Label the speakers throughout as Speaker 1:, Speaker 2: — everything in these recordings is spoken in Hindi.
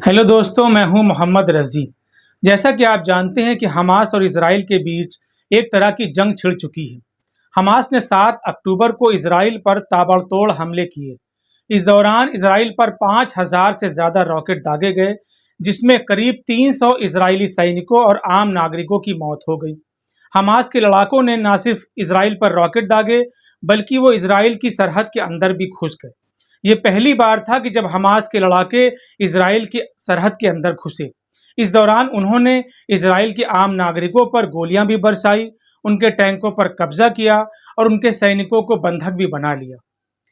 Speaker 1: हेलो दोस्तों, मैं हूं मोहम्मद रज़ी। जैसा कि आप जानते हैं कि हमास और इजराइल के बीच एक तरह की जंग छिड़ चुकी है। हमास ने 7 अक्टूबर को इजराइल पर ताबड़तोड़ हमले किए। इस दौरान इजराइल पर 5,000 से ज़्यादा रॉकेट दागे गए, जिसमें करीब 300 इजरायली सैनिकों और आम नागरिकों की मौत हो गई। हमास के लड़ाकों ने न सिर्फ इजराइल पर रॉकेट दागे, बल्कि वो इजराइल की सरहद के अंदर भी घुस गए। ये पहली बार था कि जब हमास के लड़ाके इजराइल की सरहद के अंदर घुसे। इस दौरान उन्होंने इजराइल के आम नागरिकों पर गोलियां भी बरसाई, उनके टैंकों पर कब्जा किया और उनके सैनिकों को बंधक भी बना लिया।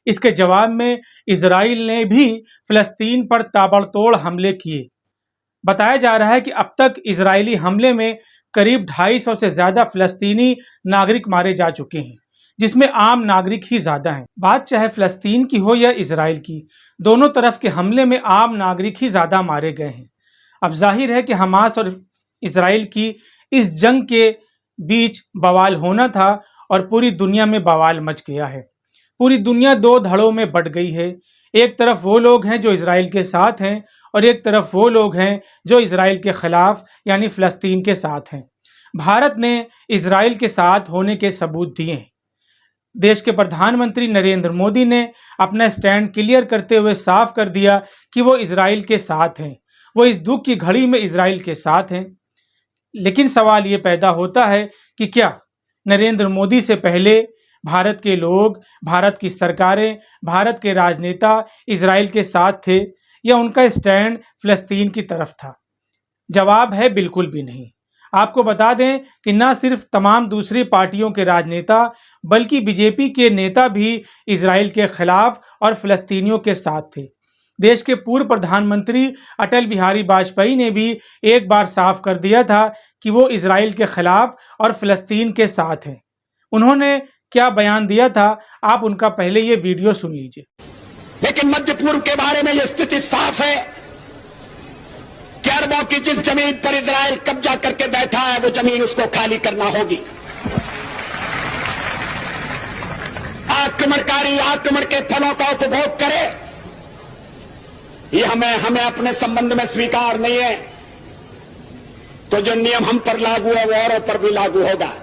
Speaker 1: इसके जवाब में इजराइल ने भी फिलिस्तीन पर ताबड़तोड़ हमले किए। बताया जा रहा है कि अब तक इजरायली हमले में करीब 250 से ज्यादा फिलिस्तीनी नागरिक मारे जा चुके हैं, जिसमें आम नागरिक ही ज्यादा हैं। बात चाहे फिलिस्तीन की हो या इजराइल की, दोनों तरफ के हमले में आम नागरिक ही ज्यादा मारे गए हैं। अब जाहिर है कि हमास और इजराइल की इस जंग के बीच बवाल होना था और पूरी दुनिया में बवाल मच गया है। पूरी दुनिया दो धड़ों में बट गई है। एक तरफ वो लोग हैं जो इजराइल के साथ हैं और एक तरफ वो लोग हैं जो इजराइल के खिलाफ यानी फिलिस्तीन के साथ हैं। भारत ने इजराइल के साथ होने के सबूत दिए हैं। देश के प्रधानमंत्री नरेंद्र मोदी ने अपना स्टैंड क्लियर करते हुए साफ कर दिया कि वो इजराइल के साथ हैं, वो इस दुख की घड़ी में इजराइल के साथ हैं। लेकिन सवाल ये पैदा होता है कि क्या नरेंद्र मोदी से पहले भारत के लोग, भारत की सरकारें, भारत के राजनेता इजराइल के साथ थे या उनका स्टैंड फिलिस्तीन की तरफ था? जवाब है बिल्कुल भी नहीं। आपको बता दें कि न सिर्फ तमाम दूसरी पार्टियों के राजनेता, बल्कि बीजेपी के नेता भी इजराइल के खिलाफ और फिलिस्तीनियों के साथ थे। देश के पूर्व प्रधानमंत्री अटल बिहारी वाजपेयी ने भी एक बार साफ कर दिया था कि वो इजराइल के खिलाफ और फिलिस्तीन के साथ हैं। उन्होंने क्या बयान दिया था, आप उनका पहले ये वीडियो सुन लीजिए।
Speaker 2: लेकिन मध्य पूर्व के बारे में यह स्थिति साफ है कि अरबों की जिस जमीन पर इजराइल कब्जा करके बैठा है, वो जमीन उसको खाली करना होगी। आक्रमणकारी आक्रमण के फलों का उपभोग करे, ये हमें अपने संबंध में स्वीकार नहीं है। तो जो नियम हम पर लागू है वो औरों पर भी लागू होगा।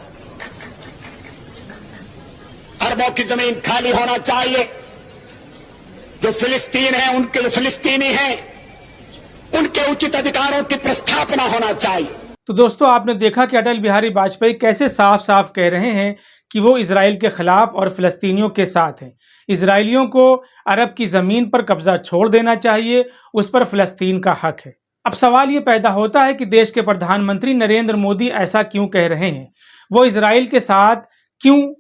Speaker 2: अरबों की जमीन खाली होना चाहिए। जो फिलिस्तीन है, उनके जो फिलिस्तीनी हैं, उनके उचित अधिकारों की प्रस्थापना होना चाहिए।
Speaker 1: तो दोस्तों, आपने देखा कि अटल बिहारी वाजपेयी कैसे साफ साफ कह रहे हैं कि वो इजराइल के खिलाफ और फिलिस्तीनियों के साथ हैं। इजरायलियों को अरब की ज़मीन पर कब्जा छोड़ देना चाहिए, उस पर फिलिस्तीन का हक है। अब सवाल ये पैदा होता है कि देश के प्रधानमंत्री नरेंद्र मोदी ऐसा क्यों कह रहे हैं, वो इजराइल के साथ क्यों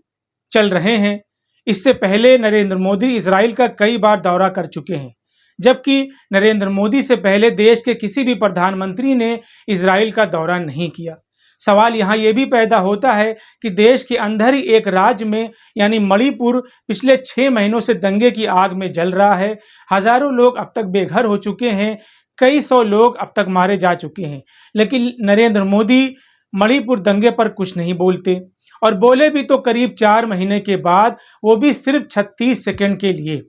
Speaker 1: चल रहे हैं। इससे पहले नरेंद्र मोदी इजराइल का कई बार दौरा कर चुके हैं, जबकि नरेंद्र मोदी से पहले देश के किसी भी प्रधानमंत्री ने इजराइल का दौरा नहीं किया। सवाल यहाँ ये भी पैदा होता है कि देश के अंदर ही एक राज्य में यानी मणिपुर पिछले 6 महीनों से दंगे की आग में जल रहा है। हजारों लोग अब तक बेघर हो चुके हैं, कई सौ लोग अब तक मारे जा चुके हैं, लेकिन नरेंद्र मोदी मणिपुर दंगे पर कुछ नहीं बोलते, और बोले भी तो करीब 4 महीने के बाद, वो भी सिर्फ 36 सेकंड के लिए।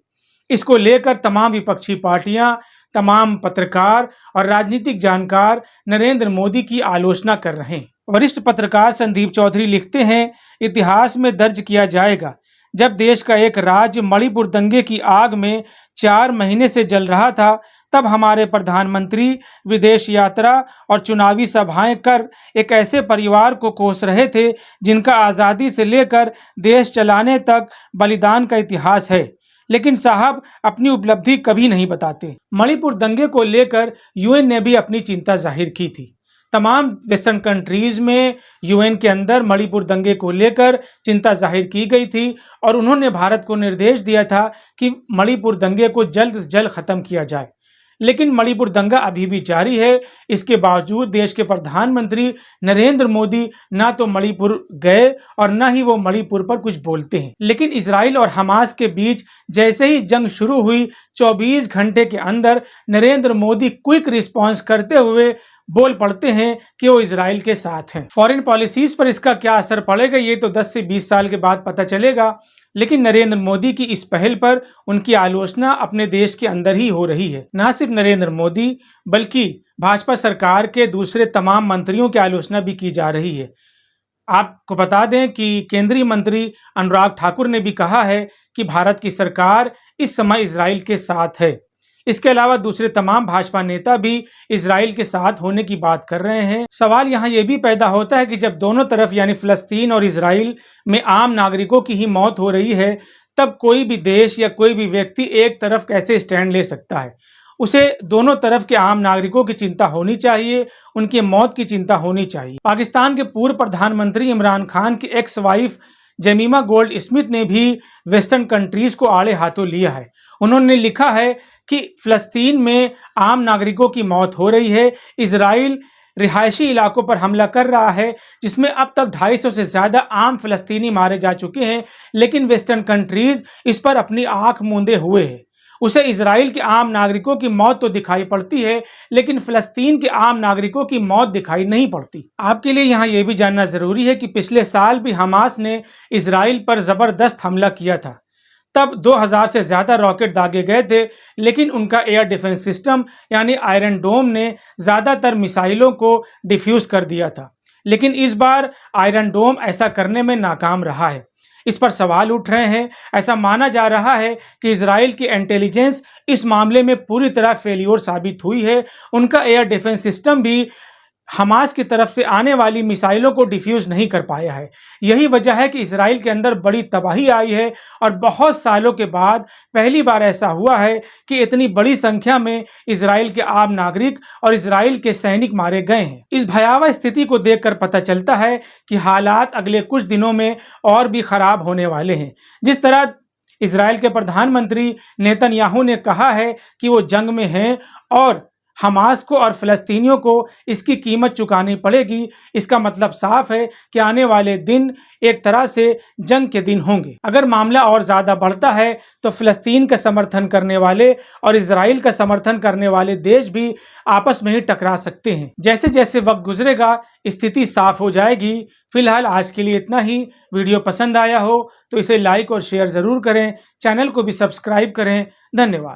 Speaker 1: इसको लेकर तमाम विपक्षी पार्टियां, तमाम पत्रकार और राजनीतिक जानकार नरेंद्र मोदी की आलोचना कर रहे हैं। वरिष्ठ पत्रकार संदीप चौधरी लिखते हैं, इतिहास में दर्ज किया जाएगा, जब देश का एक राज्य मणिपुर दंगे की आग में 4 महीने से जल रहा था, तब हमारे प्रधानमंत्री विदेश यात्रा और चुनावी सभाएं कर एक ऐसे परिवार को कोस रहे थे जिनका आज़ादी से लेकर देश चलाने तक बलिदान का इतिहास है। लेकिन साहब अपनी उपलब्धि कभी नहीं बताते। मणिपुर दंगे को लेकर यूएन ने भी अपनी चिंता जाहिर की थी। तमाम वेस्टर्न कंट्रीज में यूएन के अंदर मणिपुर दंगे को लेकर चिंता जाहिर की गई थी और उन्होंने भारत को निर्देश दिया था कि मणिपुर दंगे को जल्द से जल्द खत्म किया जाए। लेकिन मणिपुर दंगा अभी भी जारी है। इसके बावजूद देश के प्रधानमंत्री नरेंद्र मोदी ना तो मणिपुर गए और ना ही वो मणिपुर पर कुछ बोलते हैं। लेकिन इजराइल और हमास के बीच जैसे ही जंग शुरू हुई, 24 घंटे के अंदर नरेंद्र मोदी क्विक रिस्पांस करते हुए बोल पड़ते हैं कि वो इजराइल के साथ हैं। फॉरेन पॉलिसीज पर इसका क्या असर पड़ेगा ये तो 10 से 20 साल के बाद पता चलेगा, लेकिन नरेंद्र मोदी की इस पहल पर उनकी आलोचना अपने देश के अंदर ही हो रही है। न सिर्फ नरेंद्र मोदी बल्कि भाजपा सरकार के दूसरे तमाम मंत्रियों की आलोचना भी की जा रही है। आपको बता दें कि केंद्रीय मंत्री अनुराग ठाकुर ने भी कहा है कि भारत की सरकार इस समय इजराइल के साथ है। इसके अलावा दूसरे तमाम भाजपा नेता भी इजराइल के साथ होने की बात कर रहे हैं। सवाल यहाँ ये भी पैदा होता है कि जब दोनों तरफ यानी फिलिस्तीन और इजराइल में आम नागरिकों की ही मौत हो रही है, तब कोई भी देश या कोई भी व्यक्ति एक तरफ कैसे स्टैंड ले सकता है। उसे दोनों तरफ के आम नागरिकों की चिंता होनी चाहिए, उनकी मौत की चिंता होनी चाहिए। पाकिस्तान के पूर्व प्रधानमंत्री इमरान खान की एक्स वाइफ जमीमा गोल्ड स्मिथ ने भी वेस्टर्न कंट्रीज को आड़े हाथों लिया है। उन्होंने लिखा है कि फिलिस्तीन में आम नागरिकों की मौत हो रही है, इजराइल रिहायशी इलाकों पर हमला कर रहा है जिसमें अब तक 250 से ज़्यादा आम फिलिस्तीनी मारे जा चुके हैं, लेकिन वेस्टर्न कंट्रीज इस पर अपनी आंख मूंदे हुए हैं। उसे इजराइल के आम नागरिकों की मौत तो दिखाई पड़ती है, लेकिन फिलिस्तीन के आम नागरिकों की मौत दिखाई नहीं पड़ती। आपके लिए यहाँ यह भी जानना जरूरी है कि पिछले साल भी हमास ने इजराइल पर जबरदस्त हमला किया था। तब 2000 से ज्यादा रॉकेट दागे गए थे, लेकिन उनका एयर डिफेंस सिस्टम यानी आयरन डोम ने ज्यादातर मिसाइलों को डिफ्यूज कर दिया था। लेकिन इस बार आयरन डोम ऐसा करने में नाकाम रहा है। इस पर सवाल उठ रहे हैं। ऐसा माना जा रहा है कि इजराइल की इंटेलिजेंस इस मामले में पूरी तरह फेल्योर साबित हुई है। उनका एयर डिफेंस सिस्टम भी हमास की तरफ से आने वाली मिसाइलों को डिफ्यूज नहीं कर पाया है। यही वजह है कि इजराइल के अंदर बड़ी तबाही आई है और बहुत सालों के बाद पहली बार ऐसा हुआ है कि इतनी बड़ी संख्या में इजराइल के आम नागरिक और इजराइल के सैनिक मारे गए हैं। इस भयावह स्थिति को देखकर पता चलता है कि हालात अगले कुछ दिनों में और भी खराब होने वाले हैं। जिस तरह इजराइल के प्रधानमंत्री नेतन्याहू ने कहा है कि वो जंग में हैं और हमास को और फिलिस्तीनियों को इसकी कीमत चुकानी पड़ेगी, इसका मतलब साफ है कि आने वाले दिन एक तरह से जंग के दिन होंगे। अगर मामला और ज़्यादा बढ़ता है तो फिलिस्तीन का समर्थन करने वाले और इजराइल का समर्थन करने वाले देश भी आपस में ही टकरा सकते हैं। जैसे जैसे वक्त गुजरेगा स्थिति साफ हो जाएगी। फिलहाल आज के लिए इतना ही। वीडियो पसंद आया हो तो इसे लाइक और शेयर ज़रूर करें, चैनल को भी सब्सक्राइब करें। धन्यवाद।